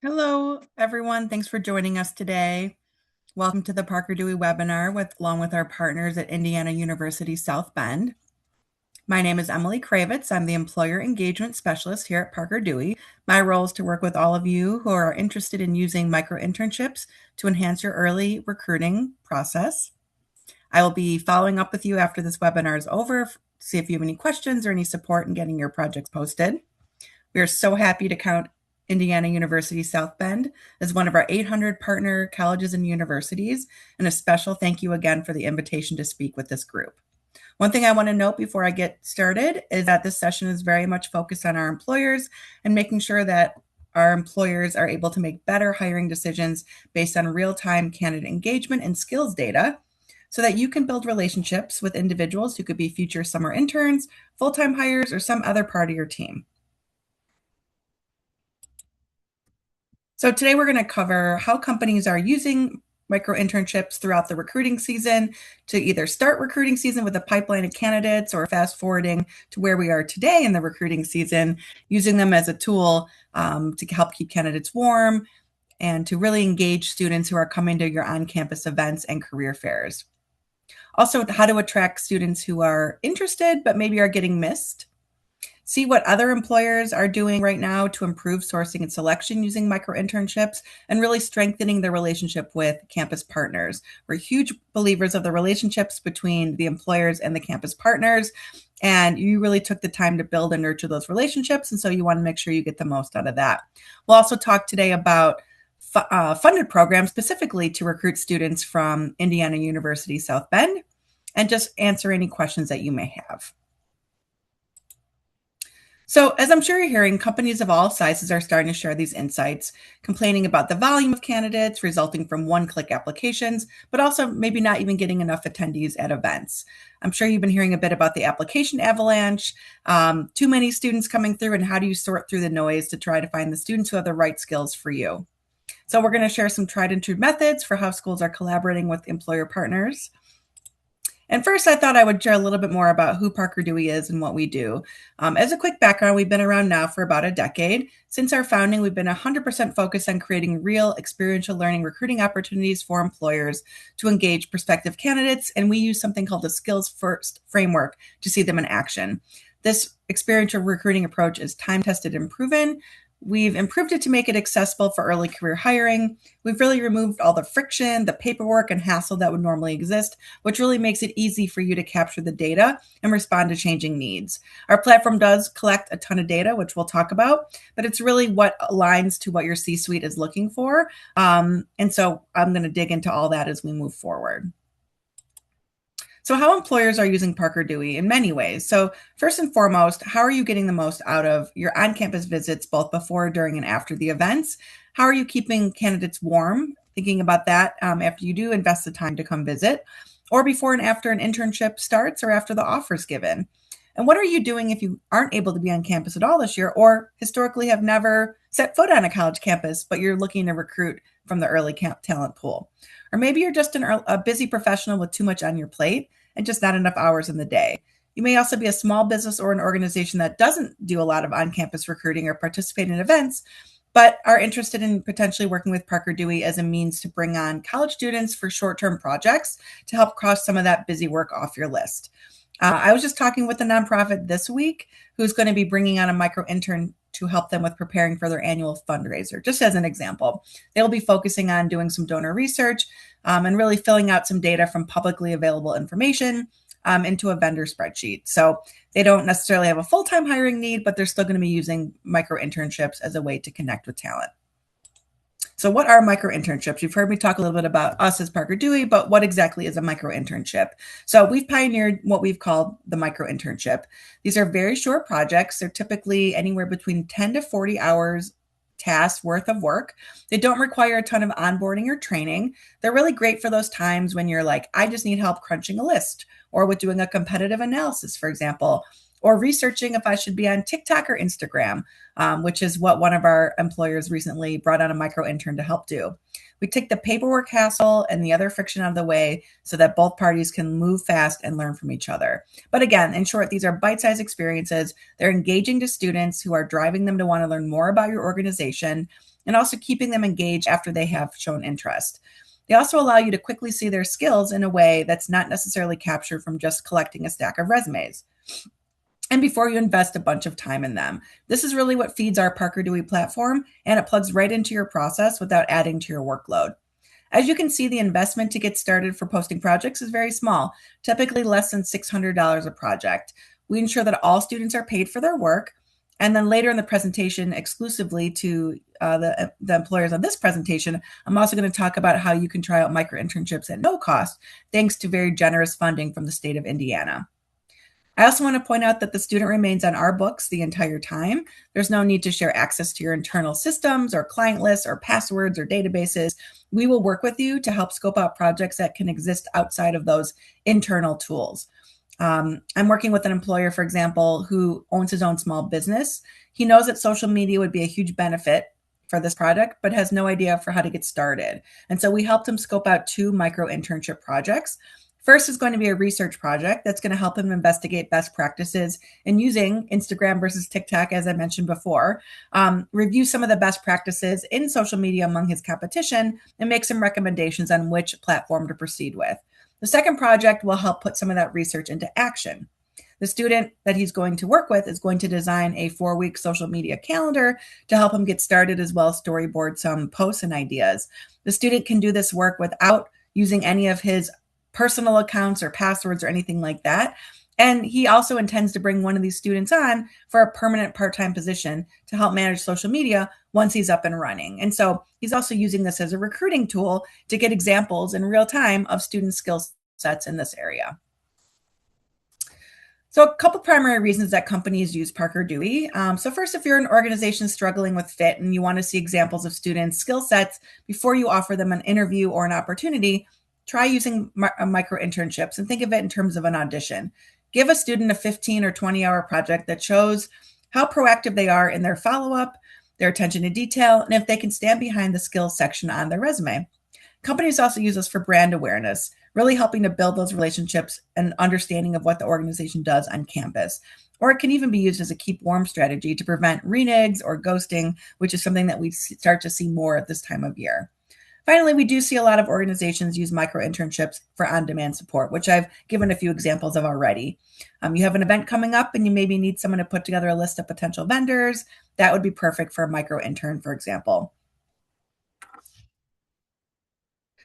Hello, everyone. Thanks for joining us today. Welcome to the Parker Dewey webinar along with our partners at Indiana University South Bend. My name is Emily Kravitz. I'm the Employer Engagement Specialist here at Parker Dewey. My role is to work with all of you who are interested in using micro-internships to enhance your early recruiting process. I will be following up with you after this webinar is over to see if you have any questions or any support in getting your projects posted. We are so happy to count Indiana University South Bend as one of our 800 partner colleges and universities, and a special thank you again for the invitation to speak with this group. One thing I want to note before I get started is that this session is very much focused on our employers and making sure that our employers are able to make better hiring decisions based on real-time candidate engagement and skills data so that you can build relationships with individuals who could be future summer interns, full-time hires, or some other part of your team. So today we're going to cover how companies are using micro-internships throughout the recruiting season to either start recruiting season with a pipeline of candidates or fast forwarding to where we are today in the recruiting season, using them as a tool to help keep candidates warm and to really engage students who are coming to your on-campus events and career fairs. Also, how to attract students who are interested but maybe are getting missed. See what other employers are doing right now to improve sourcing and selection using micro-internships and really strengthening their relationship with campus partners. We're huge believers of the relationships between the employers and the campus partners, and you really took the time to build and nurture those relationships, and so you want to make sure you get the most out of that. We'll also talk today about funded programs specifically to recruit students from Indiana University South Bend, and just answer any questions that you may have. So, as I'm sure you're hearing, companies of all sizes are starting to share these insights, complaining about the volume of candidates resulting from one click applications, but also maybe not even getting enough attendees at events. I'm sure you've been hearing a bit about the application avalanche, too many students coming through, and how do you sort through the noise to try to find the students who have the right skills for you. So, we're going to share some tried and true methods for how schools are collaborating with employer partners. And first, I thought I would share a little bit more about who Parker Dewey is and what we do. As a quick background, we've been around now for about a decade. Since our founding, we've been 100% focused on creating real experiential learning recruiting opportunities for employers to engage prospective candidates, and we use something called the Skills First framework to see them in action. This experiential recruiting approach is time-tested and proven. We've improved it to make it accessible for early career hiring. We've really removed all the friction, the paperwork, and hassle that would normally exist, which really makes it easy for you to capture the data and respond to changing needs. Our platform does collect a ton of data, which we'll talk about, but it's really what aligns to what your C-suite is looking for. And so I'm going to dig into all that as we move forward. So, how employers are using Parker Dewey in many ways. So, first and foremost, how are you getting the most out of your on campus visits, both before, during, and after the events? How are you keeping candidates warm? Thinking about that after you do invest the time to come visit, or before and after an internship starts, or after the offer is given. And what are you doing if you aren't able to be on campus at all this year, or historically have never set foot on a college campus, but you're looking to recruit from the early camp talent pool? Or maybe you're just a busy professional with too much on your plate and just not enough hours in the day. You may also be a small business or an organization that doesn't do a lot of on-campus recruiting or participate in events, but are interested in potentially working with Parker Dewey as a means to bring on college students for short-term projects to help cross some of that busy work off your list. I was just talking with a nonprofit this week who's going to be bringing on a micro intern to help them with preparing for their annual fundraiser. Just as an example, they'll be focusing on doing some donor research and really filling out some data from publicly available information into a vendor spreadsheet. So they don't necessarily have a full-time hiring need, but they're still going to be using micro internships as a way to connect with talent. So what are micro-internships? You've heard me talk a little bit about us as Parker Dewey, but what exactly is a micro-internship? So we've pioneered what we've called the micro-internship. These are very short projects. They're typically anywhere between 10 to 40 hours tasks worth of work. They don't require a ton of onboarding or training. They're really great for those times when you're like, I just need help crunching a list, or with doing a competitive analysis, for example, or researching if I should be on TikTok or Instagram, which is what one of our employers recently brought on a micro intern to help do. We take the paperwork hassle and the other friction out of the way so that both parties can move fast and learn from each other. But again, in short, these are bite-sized experiences. They're engaging to students who are driving them to want to learn more about your organization and also keeping them engaged after they have shown interest. They also allow you to quickly see their skills in a way that's not necessarily captured from just collecting a stack of resumes. And before you invest a bunch of time in them. This is really what feeds our Parker Dewey platform, and it plugs right into your process without adding to your workload. As you can see, the investment to get started for posting projects is very small, typically less than $600 a project. We ensure that all students are paid for their work, and then later in the presentation, exclusively to the employers on this presentation, I'm also going to talk about how you can try out micro-internships at no cost, thanks to very generous funding from the state of Indiana. I also want to point out that the student remains on our books the entire time. There's no need to share access to your internal systems or client lists or passwords or databases. We will work with you to help scope out projects that can exist outside of those internal tools. I'm working with an employer, for example, who owns his own small business. He knows that social media would be a huge benefit for this project, but has no idea for how to get started. And so we helped him scope out 2 micro-internship projects. First is going to be a research project that's going to help him investigate best practices in using Instagram versus TikTok, as I mentioned before, review some of the best practices in social media among his competition, and make some recommendations on which platform to proceed with. The second project will help put some of that research into action. The student that he's going to work with is going to design a 4-week social media calendar to help him get started, as well as storyboard some posts and ideas. The student can do this work without using any of his personal accounts or passwords or anything like that. And he also intends to bring one of these students on for a permanent part-time position to help manage social media once he's up and running. And so he's also using this as a recruiting tool to get examples in real time of student skill sets in this area. So a couple primary reasons that companies use Parker Dewey. So first, if you're an organization struggling with fit and you want to see examples of students' skill sets before you offer them an interview or an opportunity, try using micro-internships and think of it in terms of an audition. Give a student a 15 or 20-hour project that shows how proactive they are in their follow-up, their attention to detail, and if they can stand behind the skills section on their resume. Companies also use this for brand awareness, really helping to build those relationships and understanding of what the organization does on campus. Or it can even be used as a keep warm strategy to prevent renegs or ghosting, which is something that we start to see more at this time of year. Finally, we do see a lot of organizations use micro-internships for on-demand support, which I've given a few examples of already. You have an event coming up and you maybe need someone to put together a list of potential vendors. That would be perfect for a micro-intern, for example.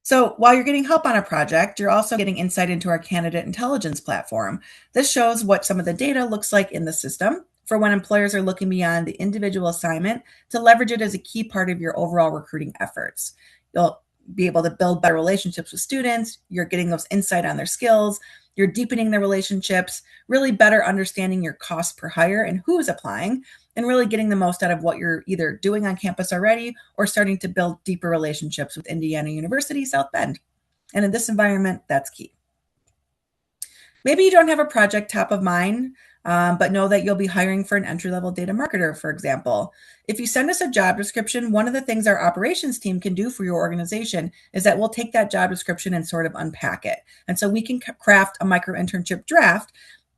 So while you're getting help on a project, you're also getting insight into our candidate intelligence platform. This shows what some of the data looks like in the system for when employers are looking beyond the individual assignment to leverage it as a key part of your overall recruiting efforts. You'll be able to build better relationships with students. You're getting those insight on their skills. You're deepening the relationships, really better understanding your cost per hire and who is applying, and really getting the most out of what you're either doing on campus already or starting to build deeper relationships with Indiana University, South Bend. And in this environment, that's key. Maybe you don't have a project top of mind, but know that you'll be hiring for an entry-level data marketer, for example. If you send us a job description, one of the things our operations team can do for your organization is that we'll take that job description and sort of unpack it. And so we can craft a micro-internship draft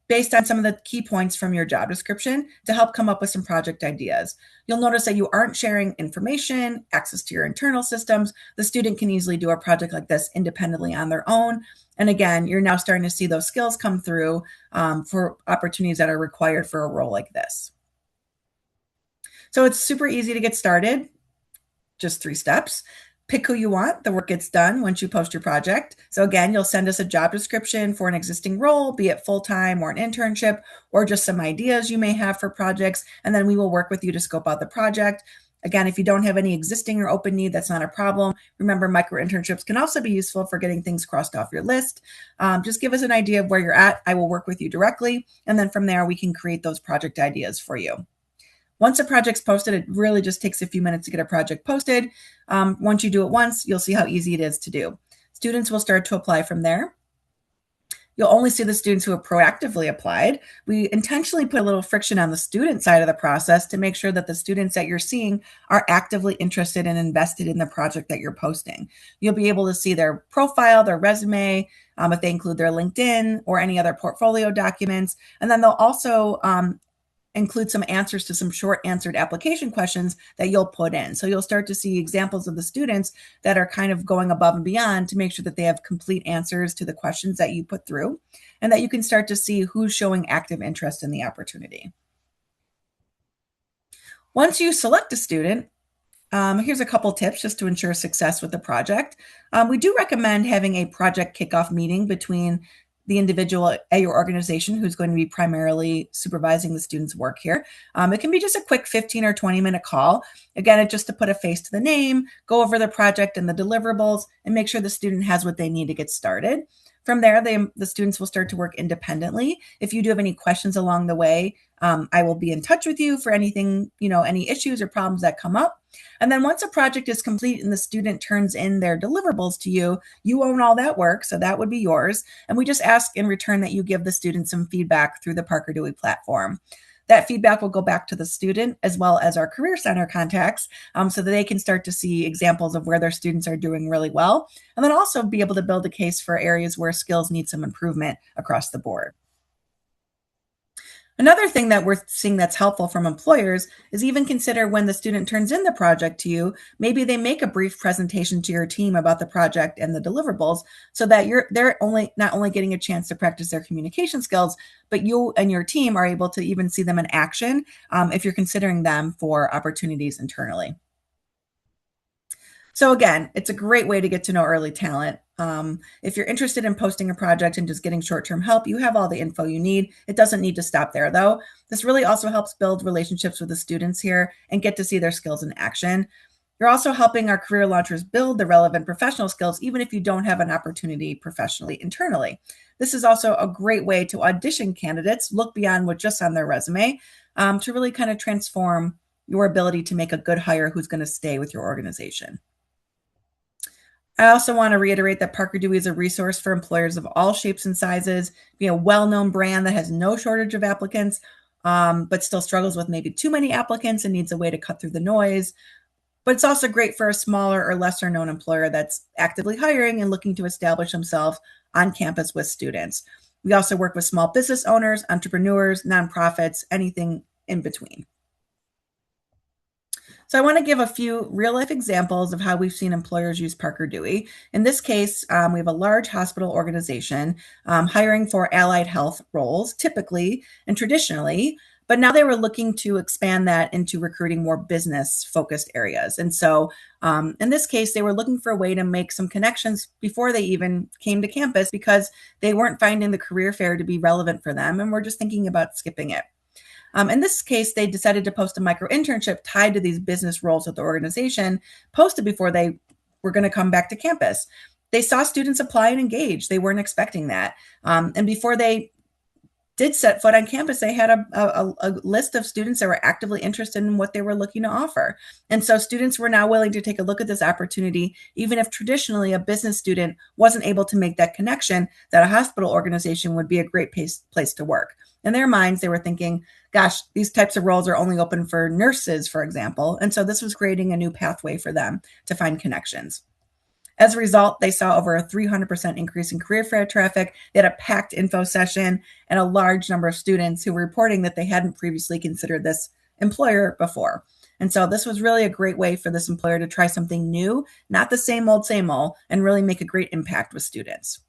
based on some of the key points from your job description to help come up with some project ideas. You'll notice that you aren't sharing information, access to your internal systems. The student can easily do a project like this independently on their own. And again, you're now starting to see those skills come through for opportunities that are required for a role like this. So it's super easy to get started, just 3 steps. Pick who you want. The work gets done once you post your project. So again, you'll send us a job description for an existing role, be it full-time or an internship, or just some ideas you may have for projects. And then we will work with you to scope out the project. Again, if you don't have any existing or open need, that's not a problem. Remember, micro-internships can also be useful for getting things crossed off your list. Just give us an idea of where you're at. I will work with you directly. And then from there, we can create those project ideas for you. Once a project's posted, it really just takes a few minutes to get a project posted. Once you do it once, you'll see how easy it is to do. Students will start to apply from there. You'll only see the students who have proactively applied. We intentionally put a little friction on the student side of the process to make sure that the students that you're seeing are actively interested and invested in the project that you're posting. You'll be able to see their profile, their resume, if they include their LinkedIn or any other portfolio documents. And then they'll also include some answers to some short answered application questions that you'll put in. So you'll start to see examples of the students that are kind of going above and beyond to make sure that they have complete answers to the questions that you put through, and that you can start to see who's showing active interest in the opportunity. Once you select a student, here's a couple tips just to ensure success with the project. We do recommend having a project kickoff meeting between the individual at your organization who's going to be primarily supervising the student's work here. It can be just a quick 15 or 20-minute call. Again, it's just to put a face to the name, go over the project and the deliverables, and make sure the student has what they need to get started. From there, the students will start to work independently. If you do have any questions along the way, I will be in touch with you for anything, any issues or problems that come up. And then once a project is complete and the student turns in their deliverables to you, you own all that work, so that would be yours. And we just ask in return that you give the student some feedback through the Parker Dewey platform. That feedback will go back to the student as well as our Career Center contacts, so that they can start to see examples of where their students are doing really well, and then also be able to build a case for areas where skills need some improvement across the board. Another thing that we're seeing that's helpful from employers is even consider when the student turns in the project to you, maybe they make a brief presentation to your team about the project and the deliverables so that they're not only getting a chance to practice their communication skills, but you and your team are able to even see them in action if you're considering them for opportunities internally. So again, it's a great way to get to know early talent. If you're interested in posting a project and just getting short-term help, you have all the info you need. It doesn't need to stop there, though. This really also helps build relationships with the students here and get to see their skills in action. You're also helping our career launchers build the relevant professional skills, even if you don't have an opportunity professionally internally. This is also a great way to audition candidates, look beyond what's just on their resume, to really kind of transform your ability to make a good hire who's going to stay with your organization. I also want to reiterate that Parker Dewey is a resource for employers of all shapes and sizes, being a well-known brand that has no shortage of applicants, but still struggles with maybe too many applicants and needs a way to cut through the noise. But it's also great for a smaller or lesser known employer that's actively hiring and looking to establish themselves on campus with students. We also work with small business owners, entrepreneurs, nonprofits, anything in between. So I want to give a few real life examples of how we've seen employers use Parker Dewey. In this case, we have a large hospital organization hiring for allied health roles, typically and traditionally, but now they were looking to expand that into recruiting more business focused areas. And so in this case, they were looking for a way to make some connections before they even came to campus because they weren't finding the career fair to be relevant for them and were just thinking about skipping it. In this case, they decided to post a micro-internship tied to these business roles at the organization, posted before they were going to come back to campus. They saw students apply and engage. They weren't expecting that. And before they did set foot on campus, they had a list of students that were actively interested in what they were looking to offer. And so students were now willing to take a look at this opportunity, even if traditionally a business student wasn't able to make that connection, that a hospital organization would be a great place to work. In their minds, they were thinking, gosh, these types of roles are only open for nurses, for example. And so this was creating a new pathway for them to find connections. As a result, they saw over a 300% increase in career fair traffic. They had a packed info session and a large number of students who were reporting that they hadn't previously considered this employer before. And so this was really a great way for this employer to try something new, not the same old, and really make a great impact with students.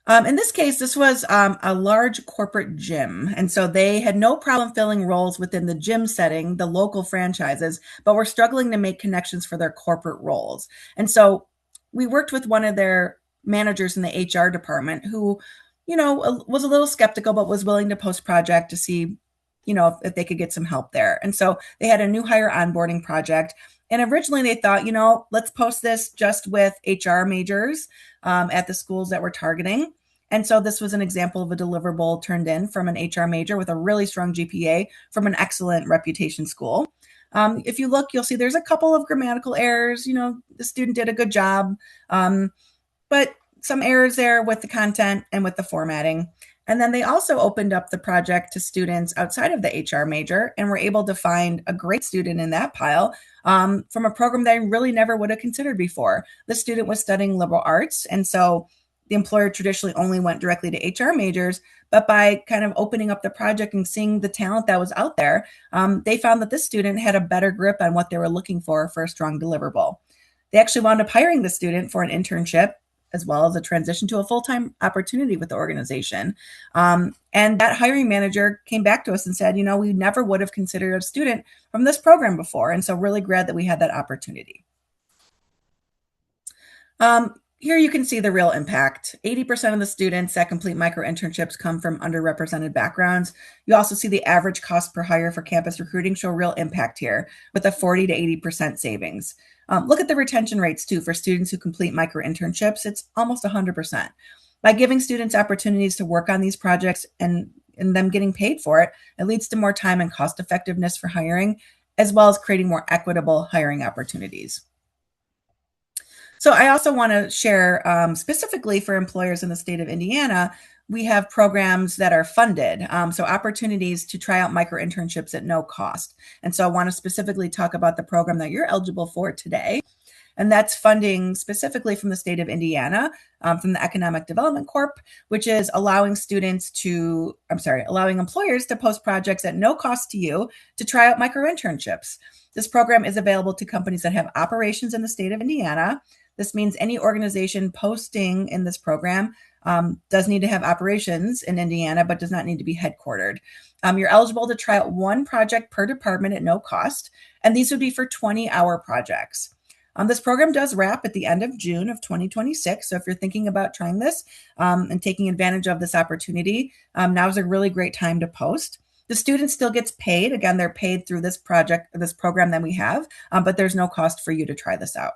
In this case, this was a large corporate gym. And so they had no problem filling roles within the gym setting, the local franchises, but were struggling to make connections for their corporate roles. And so we worked with one of their managers in the HR department who, was a little skeptical, but was willing to post project to see, if they could get some help there. And so they had a new hire onboarding project. And originally they thought, let's post this just with HR majors at the schools that we're targeting. And so this was an example of a deliverable turned in from an HR major with a really strong GPA from an excellent reputation school. If you look, you'll see there's a couple of grammatical errors. The student did a good job. But some errors there with the content and with the formatting. And then they also opened up the project to students outside of the HR major and were able to find a great student in that pile from a program that I really never would have considered before. The student was studying liberal arts. And so the employer traditionally only went directly to HR majors, but by kind of opening up the project and seeing the talent that was out there, they found that this student had a better grip on what they were looking for a strong deliverable. They actually wound up hiring the student for an internship as well as a transition to a full-time opportunity with the organization. And that hiring manager came back to us and said, we never would have considered a student from this program before. And so really glad that we had that opportunity. Here you can see the real impact. 80% of the students that complete micro-internships come from underrepresented backgrounds. You also see the average cost per hire for campus recruiting show real impact here with a 40 to 80% savings. Look at the retention rates too for students who complete micro-internships. It's almost 100%. By giving students opportunities to work on these projects and them getting paid for it, it leads to more time and cost effectiveness for hiring, as well as creating more equitable hiring opportunities. So I also want to share specifically for employers in the state of Indiana, we have programs that are funded. So opportunities to try out micro-internships at no cost. And so I want to specifically talk about the program that you're eligible for today. And that's funding specifically from the state of Indiana, from the Economic Development Corp, which is allowing employers to post projects at no cost to you to try out micro-internships. This program is available to companies that have operations in the state of Indiana. This means any organization posting in this program does need to have operations in Indiana, but does not need to be headquartered. You're eligible to try out one project per department at no cost, and these would be for 20-hour projects. This program does wrap at the end of June of 2026. So if you're thinking about trying this and taking advantage of this opportunity, now is a really great time to post. The student still gets paid. Again, they're paid through this program that we have, but there's no cost for you to try this out.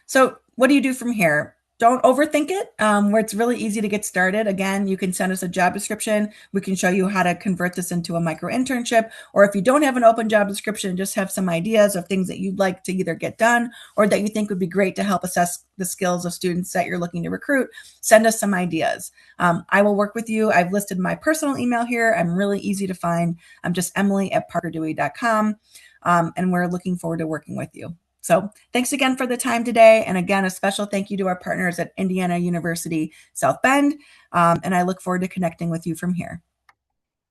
So what do you do from here? Don't overthink it, where it's really easy to get started. Again, you can send us a job description. We can show you how to convert this into a micro-internship. Or if you don't have an open job description, just have some ideas of things that you'd like to either get done or that you think would be great to help assess the skills of students that you're looking to recruit, send us some ideas. I will work with you. I've listed my personal email here. I'm really easy to find. I'm just Emily@parkerdewey.com, and we're looking forward to working with you. So thanks again for the time today. And again, a special thank you to our partners at Indiana University South Bend. And I look forward to connecting with you from here.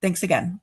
Thanks again.